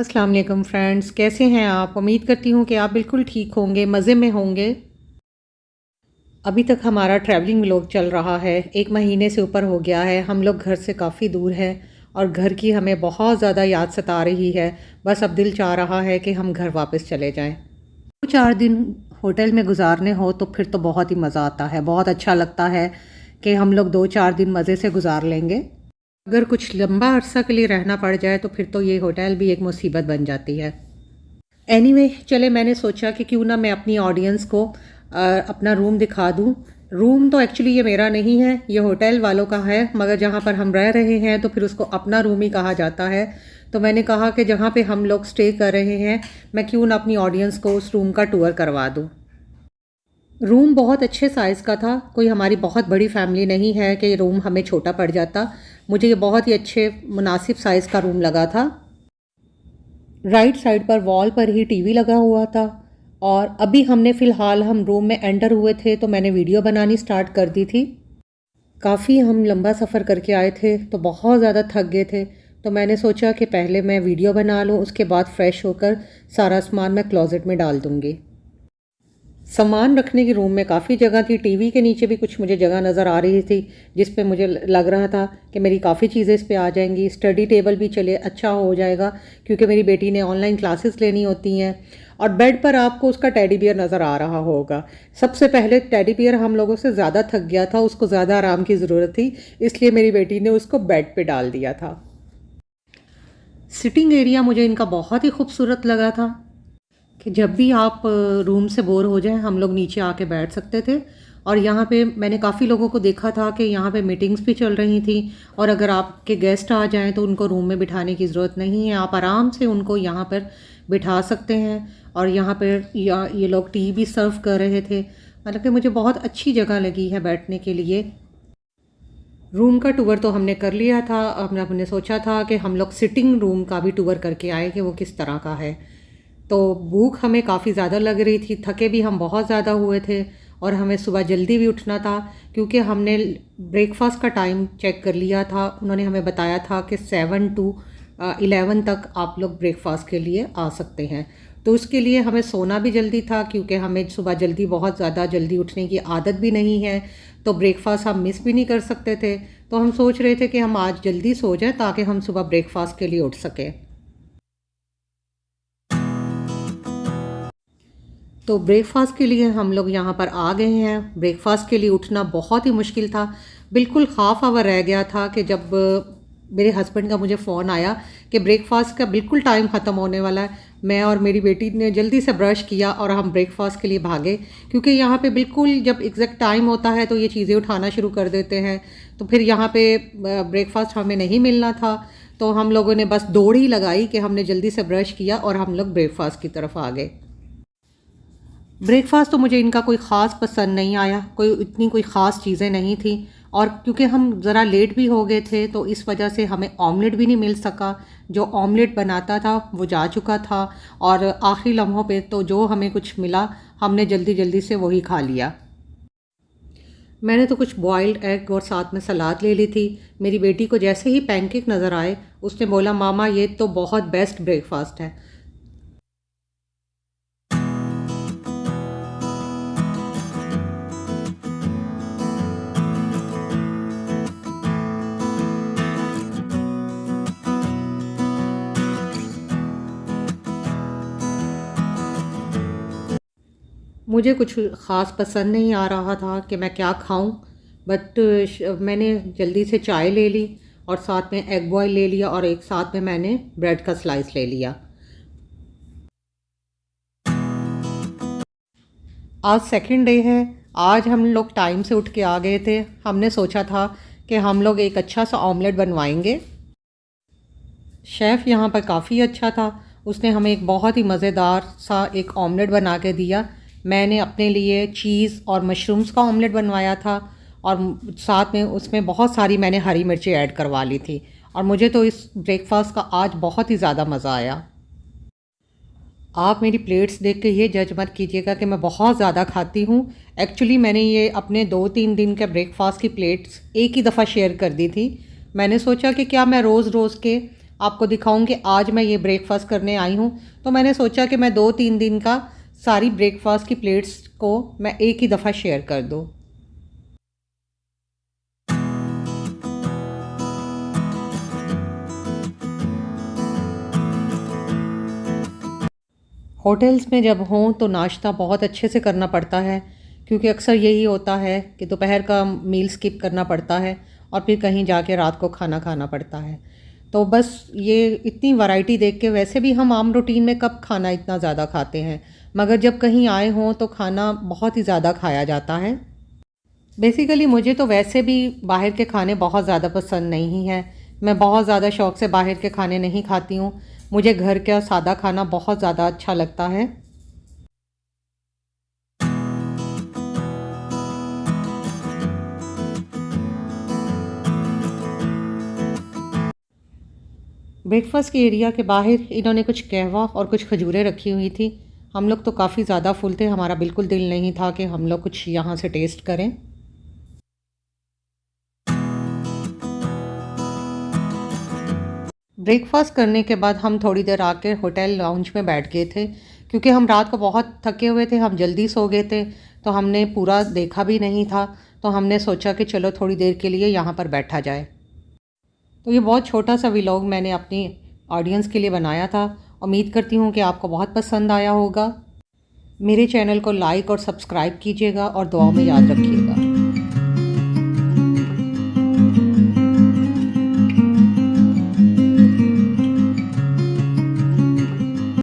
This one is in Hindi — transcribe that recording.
अस्सलाम वालेकुम फ्रेंड्स, कैसे हैं आप? उम्मीद करती हूँ कि आप बिल्कुल ठीक होंगे, मज़े में होंगे। अभी तक हमारा ट्रैवलिंग व्लॉग चल रहा है, 1 महीने से ऊपर हो गया है। हम लोग घर से काफ़ी दूर हैं और घर की हमें बहुत ज़्यादा याद सता रही है। बस अब दिल चाह रहा है कि हम घर वापस चले जाएं। 2-4 दिन होटल में गुजारने हो तो फिर तो बहुत ही मज़ा आता है, बहुत अच्छा लगता है कि हम लोग 2-4 दिन मज़े से गुजार लेंगे। अगर कुछ लंबा अरसा के लिए रहना पड़ जाए तो फिर तो ये होटल भी एक मुसीबत बन जाती है। एनीवे चले, मैंने सोचा कि क्यों ना मैं अपनी ऑडियंस को अपना रूम दिखा दूँ। रूम तो एक्चुअली ये मेरा नहीं है, ये होटल वालों का है, मगर जहाँ पर हम रह रहे हैं तो फिर उसको अपना रूम ही कहा जाता है। तो मैंने कहा कि जहाँ पे हम लोग स्टे कर रहे हैं, मैं क्यों ना अपनी ऑडियंस को उस रूम का टूर करवा दूँ। रूम बहुत अच्छे साइज़ का था, कोई हमारी बहुत बड़ी फैमिली नहीं है कि रूम हमें छोटा पड़ जाता। मुझे ये बहुत ही अच्छे मुनासिब साइज़ का रूम लगा था। राइट साइड पर वॉल पर ही टीवी लगा हुआ था और अभी हम रूम में एंटर हुए थे तो मैंने वीडियो बनानी स्टार्ट कर दी थी। काफ़ी हम लंबा सफ़र करके आए थे तो बहुत ज़्यादा थक गए थे, तो मैंने सोचा कि पहले मैं वीडियो बना लूँ, उसके बाद फ़्रेश होकर सारा सामान मैं क्लोज़ेट में डाल दूँगी। सामान रखने की रूम में काफ़ी जगह थी। टीवी के नीचे भी कुछ मुझे जगह नज़र आ रही थी जिस पे मुझे लग रहा था कि मेरी काफ़ी चीज़ें इस पे आ जाएंगी। स्टडी टेबल भी चले अच्छा हो जाएगा क्योंकि मेरी बेटी ने ऑनलाइन क्लासेस लेनी होती हैं। और बेड पर आपको उसका टेडी बियर नज़र आ रहा होगा। सबसे पहले टेडी बियर हम लोगों से ज़्यादा थक गया था, उसको ज़्यादा आराम की ज़रूरत थी, इसलिए मेरी बेटी ने उसको बेड पर डाल दिया था। सिटिंग एरिया मुझे इनका बहुत ही खूबसूरत लगा था कि जब भी आप रूम से बोर हो जाएं हम लोग नीचे आके बैठ सकते थे। और यहाँ पे मैंने काफ़ी लोगों को देखा था कि यहाँ पे मीटिंग्स भी चल रही थी और अगर आपके गेस्ट आ जाएं तो उनको रूम में बिठाने की ज़रूरत नहीं है, आप आराम से उनको यहाँ पर बिठा सकते हैं। और यहाँ पर ये लोग टी भी सर्व कर रहे थे, मतलब कि मुझे बहुत अच्छी जगह लगी है बैठने के लिए। रूम का टूर तो हमने कर लिया था, हमने सोचा था कि हम लोग सिटिंग रूम का भी टूर करके आए कि वो किस तरह का है। तो भूख हमें काफ़ी ज़्यादा लग रही थी, थके भी हम बहुत ज़्यादा हुए थे और हमें सुबह जल्दी भी उठना था क्योंकि हमने ब्रेकफास्ट का टाइम चेक कर लिया था। उन्होंने हमें बताया था कि 7 to 11 तक आप लोग ब्रेकफास्ट के लिए आ सकते हैं। तो उसके लिए हमें सोना भी जल्दी था क्योंकि हमें सुबह जल्दी बहुत ज़्यादा जल्दी उठने की आदत भी नहीं है, तो ब्रेकफास्ट हम मिस भी नहीं कर सकते थे। तो हम सोच रहे थे कि हम आज जल्दी सो जाएं ताकि हम सुबह ब्रेकफास्ट के लिए उठ सकें। तो ब्रेकफास्ट के लिए हम लोग यहाँ पर आ गए हैं। ब्रेकफास्ट के लिए उठना बहुत ही मुश्किल था, बिल्कुल हाफ आवर रह गया था कि जब मेरे हस्बैंड का मुझे फ़ोन आया कि ब्रेकफास्ट का बिल्कुल टाइम ख़त्म होने वाला है। मैं और मेरी बेटी ने जल्दी से ब्रश किया और हम ब्रेकफास्ट के लिए भागे क्योंकि यहाँ पे बिल्कुल जब एग्जैक्ट टाइम होता है तो ये चीज़ें उठाना शुरू कर देते हैं। तो फिर यहाँ पे ब्रेकफास्ट हमें नहीं मिलना था, तो हम लोगों ने बस दौड़ ही लगाई कि हमने जल्दी से ब्रश किया और हम लोग ब्रेकफास्ट की तरफ आ गए। ब्रेकफास्ट तो मुझे इनका कोई ख़ास पसंद नहीं आया, कोई ख़ास चीज़ें नहीं थी और क्योंकि हम ज़रा लेट भी हो गए थे तो इस वजह से हमें ऑमलेट भी नहीं मिल सका। जो ऑमलेट बनाता था वो जा चुका था और आखिरी लम्हों पे तो जो हमें कुछ मिला हमने जल्दी जल्दी से वही खा लिया। मैंने तो कुछ बॉइल्ड एग और साथ में सलाद ले ली थी। मेरी बेटी को जैसे ही पैनकेक नज़र आए उसने बोला, मामा ये तो बहुत बेस्ट ब्रेकफास्ट है। मुझे कुछ ख़ास पसंद नहीं आ रहा था कि मैं क्या खाऊं, बट मैंने जल्दी से चाय ले ली और साथ में एग बॉयल ले लिया और एक साथ में मैंने ब्रेड का स्लाइस ले लिया। आज सेकंड डे है। आज हम लोग टाइम से उठ के आ गए थे। हमने सोचा था कि हम लोग एक अच्छा सा ऑमलेट बनवाएंगे। शेफ़ यहाँ पर काफ़ी अच्छा था, उसने हमें एक बहुत ही मज़ेदार सा एक ऑमलेट बना के दिया। मैंने अपने लिए चीज़ और मशरूम्स का ऑमलेट बनवाया था और साथ में उसमें बहुत सारी मैंने हरी मिर्ची ऐड करवा ली थी और मुझे तो इस ब्रेकफास्ट का आज बहुत ही ज़्यादा मज़ा आया। आप मेरी प्लेट्स देख के ये जज मत कीजिएगा कि मैं बहुत ज़्यादा खाती हूँ। एक्चुअली मैंने ये अपने 2-3 दिन के ब्रेकफास्ट की प्लेट्स एक ही दफ़ा शेयर कर दी थी। मैंने सोचा कि क्या मैं रोज़ रोज़ के आपको दिखाऊं कि आज मैं ये ब्रेकफास्ट करने आई हूँ। तो मैंने सोचा कि मैं 2-3 दिन का सारी ब्रेकफास्ट की प्लेट्स को मैं एक ही दफ़ा शेयर कर दूँ। होटल्स में जब हों तो नाश्ता बहुत अच्छे से करना पड़ता है, क्योंकि अक्सर यही होता है कि दोपहर का मील स्किप करना पड़ता है और फिर कहीं जाके रात को खाना खाना पड़ता है। तो बस ये इतनी वैरायटी देख के वैसे भी हम आम रूटीन में कब खाना इतना ज़्यादा खाते हैं, मगर जब कहीं आए हों तो खाना बहुत ही ज़्यादा खाया जाता है। बेसिकली मुझे तो वैसे भी बाहर के खाने बहुत ज़्यादा पसंद नहीं हैं। मैं बहुत ज़्यादा शौक़ से बाहर के खाने नहीं खाती हूँ। मुझे घर का सादा खाना बहुत ज़्यादा अच्छा लगता है। ब्रेकफास्ट के एरिया के बाहर इन्होंने कुछ कहवा और कुछ खजूरें रखी हुई थी। हम लोग तो काफ़ी ज़्यादा फुल थे, हमारा बिल्कुल दिल नहीं था कि हम लोग कुछ यहाँ से टेस्ट करें। ब्रेकफास्ट करने के बाद हम थोड़ी देर आके होटल लाउंज में बैठ गए थे, क्योंकि हम रात को बहुत थके हुए थे, हम जल्दी सो गए थे, तो हमने पूरा देखा भी नहीं था। तो हमने सोचा कि चलो थोड़ी देर के लिए यहाँ पर बैठा जाए। तो ये बहुत छोटा सा व्लॉग मैंने अपनी ऑडियंस के लिए बनाया था। उम्मीद करती हूँ कि आपको बहुत पसंद आया होगा। मेरे चैनल को लाइक और सब्सक्राइब कीजिएगा और दुआओं में याद रखिएगा।